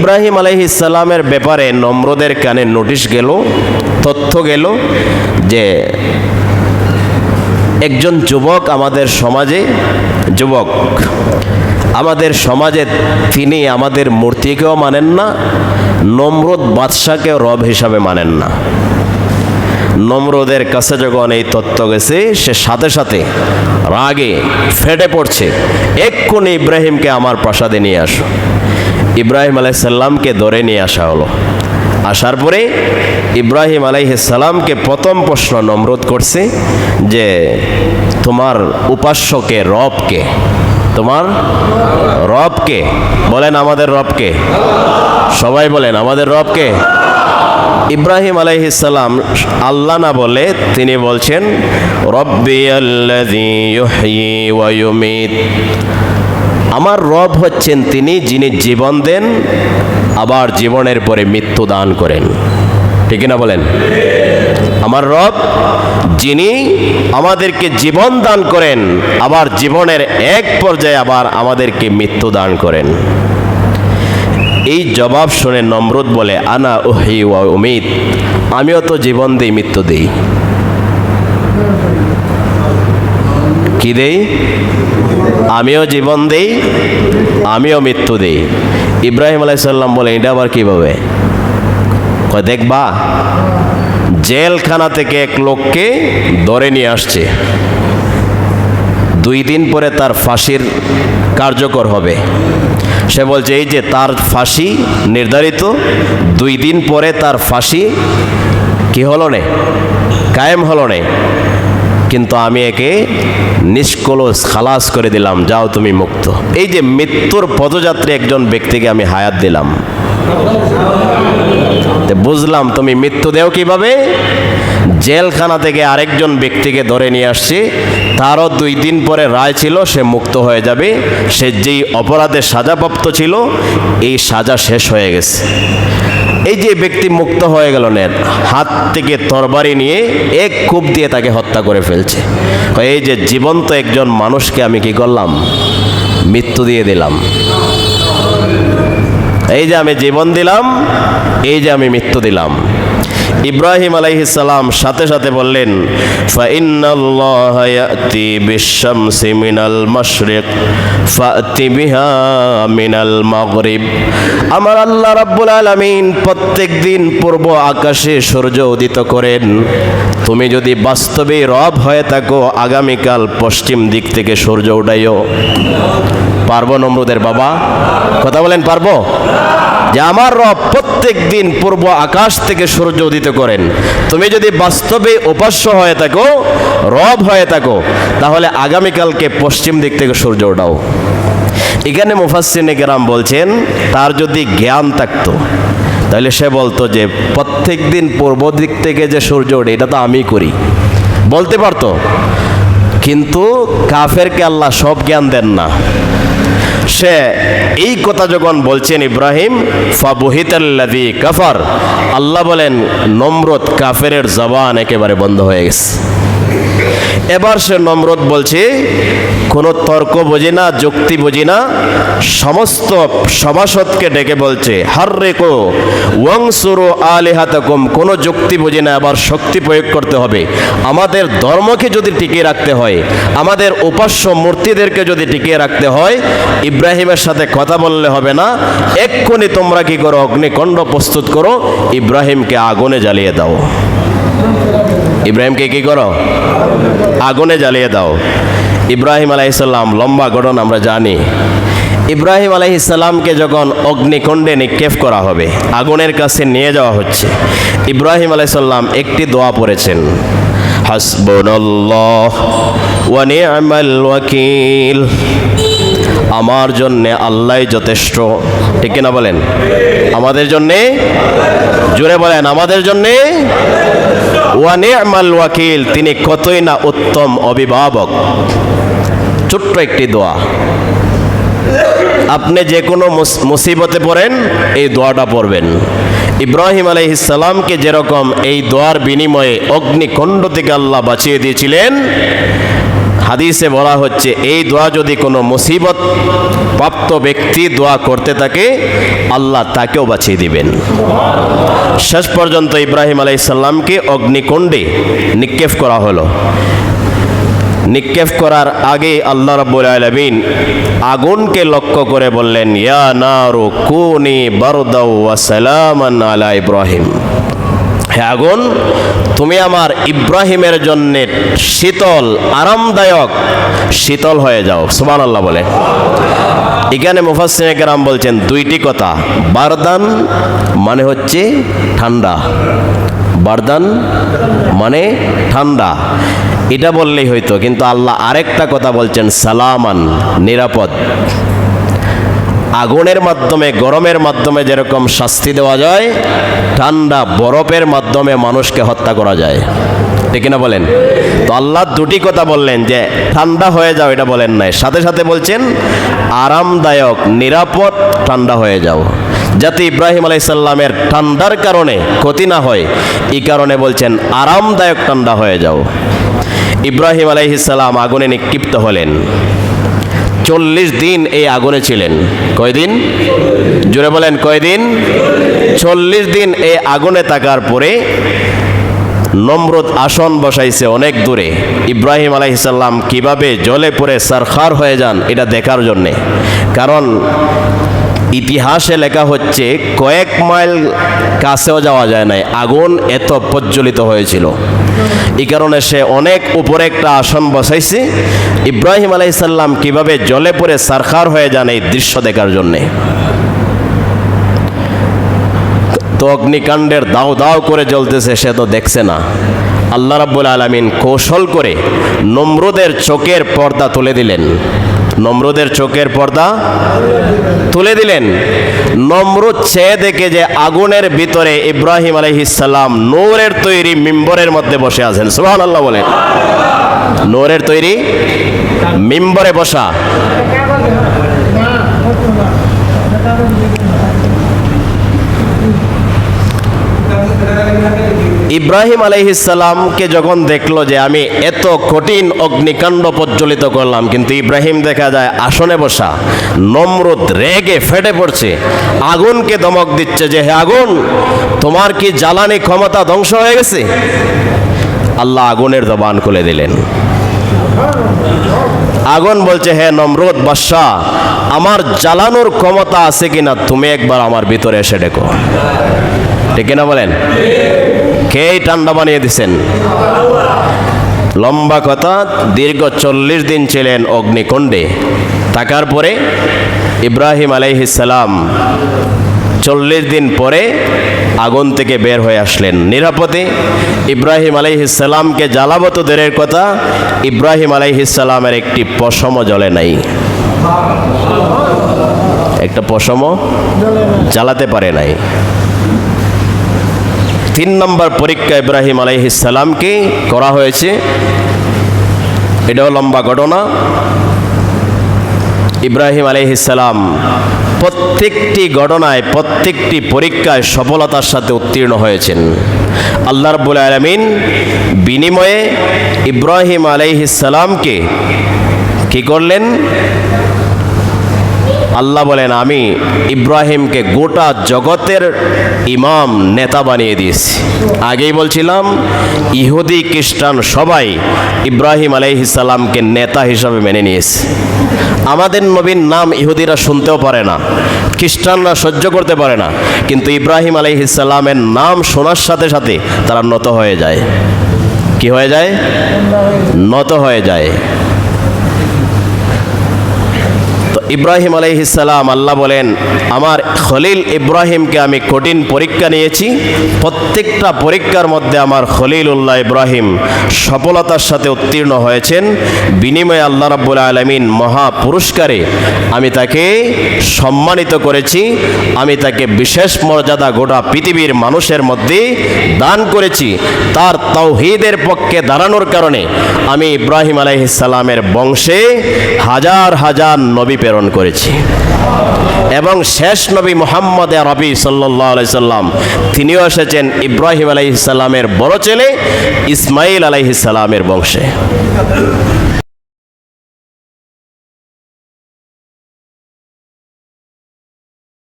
ইব্রাহিম আলাইহিস সালামের ব্যাপারে নমরুদের কানে নোটিশ গেল, তথ্য গেল যে একজন যুবক আমাদের সমাজে তিনি আমাদের মূর্তিকেও মানেন না, নমরুদ বাদশাকেও রব হিসাবে মানেন না। নমরুদের কাছে যখন এই তথ্য গেছে, সে সাথে সাথে রাগে ফেটে পড়ছে, এক্ষুনি ইব্রাহিমকে আমার প্রাসাদে নিয়ে আসো। ইব্রাহিম আলাইহিস সালামকে ধরে নিয়ে আসা হলো। আসার পরে ইব্রাহিম আলাইহিস সালামকে প্রথম প্রশ্ন নমরুদ করছে যে তোমার উপাস্যকে, রবকে, তোমার রবকে? বলেন আমাদের রবকে, সবাই বলেন আমাদের রবকে। ইব্রাহিম আলাইহিস সালাম আল্লাহ না বলে তিনি বলছেন রব্বিয়াল্লাযী ইউহয়ী ওয়া ইউমীত, আমার রব হচ্ছেন তিনি যিনি জীবন দেন আবার জীবনের পরে মৃত্যু দান করেন। ঠিক না বলেন? আমার রব যিনি আমাদেরকে জীবন দান করেন, আবার জীবনের এক পর্যায়ে আবার আমাদেরকে মৃত্যু দান করেন। এই জবাব শুনে নমরুদ বলে আনা উহয়ী ওয়া উমীত, আমিও তো জীবন দেই, মৃত্যু দেই। কি দেই? আমিও জীবন দেই, আমিও মৃত্যু দেই। ইব্রাহিম আলাইহিস সালাম বলে এটা আবার কিভাবে? দেখবা, জেলখানা থেকে এক লোককে ধরে নিয়ে আসছে, 2 দিন পরে তার ফাঁসির কার্যকর হবে। সে বলছে এই যে তার ফাঁসি নির্ধারিত, 2 দিন পরে তার ফাঁসি কি হলো না, কায়েম হলো না, কিন্তু আমি একে নিষ্কলুষ খালাস করে দিলাম, যাও তুমি মুক্ত। এই যে মৃত্যুর পদযাত্রী একজন ব্যক্তিকে আমি হায়াত দিলাম, বুঝলাম তুমি মৃত্যু দেও কিভাবে। জেলখানা থেকে আরেকজন ব্যক্তিকে ধরে নিয়ে আসছে, তারও 2 দিন পরে রায় ছিল, সে মুক্ত হয়ে যাবে। সে যেই অপরাধে সাজাপ্রাপ্ত ছিল, এই সাজা শেষ হয়ে গেছে। এই যে ব্যক্তি মুক্ত হয়ে গেল, হাত থেকে তরবারি নিয়ে এক কোপ দিয়ে তাকে হত্যা করে ফেলছে। এই যে জীবন্ত একজন মানুষকে আমি কি করলাম, মৃত্যু দিয়ে দিলাম। এই যে আমি জীবন দিলাম, এই যে আমি মৃত্যু দিলাম। ইব্রাহিম আলাইহিস সালাম সাথে সাথে বললেন ফাইন্নাল্লাহা ইয়াতি বিশ-শামসি মিনাল মাশরিক ফাতি বিহা মিনাল মাগরিব, আমার আল্লাহ রাব্বুল আলামিন প্রত্যেক দিন পূর্ব আকাশে সূর্য উদিত করেন। তুমি যদি বাস্তবে রব হয়ে থাকো, আগামীকাল পশ্চিম দিক থেকে সূর্য উঠাইও। পারবো নমরুদের বাবা? কথা বলেন পারবো? যে আমার রব প্রত্যেক দিন পূর্ব আকাশ থেকে সূর্য উদিত করেন। তুমি যদি বাস্তবে উপাস্য হয়ে থাকো, রব হয়ে থাকো, তাহলে আগামীকালকে পশ্চিম দিক থেকে সূর্য ওঠাও। এখানে মুফাসসিরিনে কেরাম বলছেন, তার যদি জ্ঞান থাকতো তাহলে সে বলতো যে প্রত্যেক দিন পূর্ব দিক থেকে যে সূর্য ওঠে এটা তো আমি করি, বলতে পারতো। কিন্তু কাফেরকে আল্লাহ সব জ্ঞান দেন না। সে এই কথা যখন বলছেন ইব্রাহিম, ফাবুহিতাল্লাযী কাফার, আল্লাহ বলেন নমরুদ কাফেরের জবান একেবারে বন্ধ হয়ে গেছে। এবার সে নমরুদ বলছে, কোনো তর্ক বুঝি না, যুক্তি বুঝি না, সমস্ত সভাসদকে ডেকে বলছে হাররিকু ওয়ানসুরু আলিহাতাকুম, কোনো যুক্তি বুঝি না, আবার শক্তি প্রয়োগ করতে হবে। আমাদের ধর্মকে যদি টিকিয়ে রাখতে হয়, আমাদের উপাস্য মূর্তিদেরকে যদি টিকিয়ে রাখতে হয়, ইব্রাহিমের সাথে কথা বললে হবে না। এক্ষুনি তোমরা কি করো, অগ্নিকুণ্ড প্রস্তুত করো, ইব্রাহিমকে আগুনে জ্বালিয়ে দাও। ইব্রাহিমকে কি করো, আগুনে জ্বালিয়ে দাও। ইব্রাহিম আলাইহিস সালাম, লম্বা ঘটনা আমরা জানি। ইব্রাহিম আলাইহিস সালামকে যখন অগ্নিকুণ্ডে নিক্ষেপ করা হবে, আগুনের কাছে নিয়ে যাওয়া হচ্ছে, ইব্রাহিম আলাইহিস সালাম একটি দোয়া পড়েছেন, হাসবুনাল্লাহ ওয়া নি'মাল ওয়াকিল, আমার জন্যে আল্লাহই যথেষ্ট। ঠিক কিনা বলেন? আমাদের জন্যে, জোরে বলেন আমাদের জন্যে। ওয়া নি'মাল ওয়াকিল, তিনি কতই না উত্তম অভিভাবক। ছোট্ট একটি দোয়া, আপনি যে কোনো মুসিবতে পড়েন এই দোয়াটা পড়বেন। ইব্রাহিম আলাইহিস সালামকে যেরকম এই দোয়ার বিনিময়ে অগ্নিকুণ্ড থেকে আল্লাহ বাঁচিয়ে দিয়েছিলেন, হাদিসে বলা হচ্ছে এই দোয়া যদি কোনো মুসিবত প্রাপ্ত ব্যক্তি দোয়া করতে থাকে আল্লাহ তাকেও বাঁচিয়ে দিবেন। শেষ পর্যন্ত ইব্রাহিম আলাইহিস সালামকে অগ্নিকুণ্ডে নিক্ষেপ করা হলো। নিক্ষেপ করার আগে আল্লাহ রাব্বুল আলামিন আগুনকে লক্ষ্য করে বললেন, ইয়া নারু কুনি বারদাও ওয়া সালামান আলা ইব্রাহিম, হে আগুন তুমি আমার ইব্রাহিমের জন্য শীতল আরামদায়ক শীতল হয়ে যাও। সুবহানাল্লাহ বলে। এখানে মুফাসসিরে কেরাম বলছেন দুইটি কথা। বারদান মানে হচ্ছে ঠান্ডা, বারদান মানে ঠান্ডা, এটা বললেই হইতো, কিন্তু আল্লাহ আরেকটা কথা বলছেন, সালামান নিরাপদ। আগুনের মাধ্যমে গরমের মাধ্যমে যেরকম শাস্তি দেওয়া যায়, ঠান্ডা বরফের মাধ্যমে মানুষকে হত্যা করা যায়, ঠিক না বলেন? তো আল্লাহ দুটি কথা বললেন, যে ঠান্ডা হয়ে যাও এটা বলেন নাই, সাথে সাথে বলছেন আরামদায়ক নিরাপদ ঠান্ডা হয়ে যাও, যাতে ইব্রাহিম আলাইহিস সালামের ঠান্ডার কারণে ক্ষতি না হয়, এই কারণে বলছেন আরামদায়ক ঠান্ডা হয়ে যাও। ইব্রাহিম আলাইহিস সালাম আগুনে নিক্ষিপ্ত হলেন। 40 দিন এই আগুনে ছিলেন। কয়দিন? জোরে বলেন কয়দিন? 40 দিন এই আগুনে থাকার পরে নমরুদ আসন বসাইছে অনেক দূরে। ইব্রাহিম আলাইহিস সালাম কিভাবে জ্বলে পড়ে সারখার হয়ে যান এটা দেখার জন্যে। কারণ ইতিহাসে লেখা হচ্ছে কয়েক মাইল কাছেও যাওয়া যায় নাই, আগুন এত প্রজ্বলিত হয়েছিল। এই কারণে সে অনেক উপরে একটা আসন বসাইছে, ইব্রাহিম আলাইহিস সালাম কিভাবে জ্বলে পড়ে সারখার হয়ে যান এই দৃশ্য দেখার জন্যে। তো অগ্নিকাণ্ডের দাও দাও করে জ্বলতেছে, সে তো দেখছে না। আল্লাহ রাব্বুল আলামিন কৌশল করে নমরুদের চোখের পর্দা তুলে দিলেন। নমরুদের চোখের পর্দা তুলে দিলেন। নমরুদ চেয়ে দেখে যে আগুনের ভিতরে ইব্রাহিম আলাইহিস সালাম নূরের তৈরি মিম্বরের মধ্যে বসে আছেন। সুবহানাল্লাহ বলেন। নূরের তৈরি মিম্বরে বসা। ইব্রাহিম আলাইহিস সালামকে যখন দেখলো যে আমি এত কঠিন অগ্নিকাণ্ড প্রজ্বলিত করলাম, কিন্তু ইব্রাহিম দেখা যায় আসনে বসা, নমরুদ রেগে ফেটে পড়ছে, আগুনকে ধমক দিচ্ছে যে হে আগুন, তোমার কি জ্বালানি ক্ষমতা ধ্বংস হয়ে গেছে? আল্লাহ আগুনের জবান খুলে দিলেন। আগুন বলছে, হে নমরুদ বাদশা, আমার জ্বালানোর ক্ষমতা আছে কিনা তুমি একবার আমার ভিতরে এসে দেখো। ঠিক না বলেন? কে ঠান্ডা বানিয়ে দিছেন? লম্বা কথা, দীর্ঘ 40 দিন ছিলেন অগ্নিকুণ্ডে। থাকার পরে ইব্রাহিম আলাইহিস সালাম 40 দিন পরে আগুন থেকে বের হয়ে আসলেন নিরাপদে। ইব্রাহিম আলাইহিস সালামকে জ্বালাবো তো দূরের কথা, ইব্রাহিম আলাইহিস সালামের একটি পশমও জ্বলে নাই, একটা পশমও জ্বালাতে পারে নাই। 3 নম্বর পরীক্ষা ইব্রাহিম আলাইহিস সালামকে করা হয়েছে। এটাও লম্বা ঘটনা। ইব্রাহিম আলাইহিস সালাম প্রত্যেকটি ঘটনায়, প্রত্যেকটি পরীক্ষায় সফলতার সাথে উত্তীর্ণ হয়েছেন। আল্লাহ রাব্বুল আলামিন বিনিময়ে ইব্রাহিম আলাইহিস সালামকে কি করলেন? আল্লাহ বলেন, আমি ইব্রাহিমকে গোটা জগতের ইমাম, নেতা বানিয়ে দিয়েছি। আগেই বলছিলাম ইহুদি খ্রিস্টান সবাই ইব্রাহিম আলাইহিস সালামকে নেতা হিসাবে মেনে নিয়েছে। আমাদের নবীর নাম ইহুদিরা শুনতেও পারে না, খ্রিস্টানরা সহ্য করতে পারে না, কিন্তু ইব্রাহিম আলাইহিস সালামের নাম শোনার সাথে সাথে তারা নত হয়ে যায়। কি হয়ে যায়? নত হয়ে যায়। ইব্রাহিম আলাইহিস সালাম, আল্লাহ বলেন, আমার খলিল ইব্রাহিমকে আমি কঠিন পরীক্ষা নিয়েছি। প্রত্যেকটা পরীক্ষার মধ্যে আমার খলিলুল্লাহ ইব্রাহিম সফলতার সাথে উত্তীর্ণ হয়েছেন। বিনিময়ে আল্লাহ রাব্বুল আলামিন মহা পুরস্কারে আমি তাকে সম্মানিত করেছি। আমি তাকে বিশেষ মর্যাদা গোটা পৃথিবীর মানুষের মধ্যে দান করেছি। তার তাওহীদের পক্ষে দাঁড়ানোর কারণে আমি ইব্রাহিম আলাইহিস সালামের বংশে হাজার হাজার নবী প্রেরণ করেছি। এবং শেষ নবী মুহাম্মদ আরবি সাল্লাল্লাহু আলাইহি সাল্লাম, তিনিও এসেছেন ইব্রাহিম আলাইহিস সালামের বড় ছেলে ইসমাইল আলাইহিস সালামের বংশে।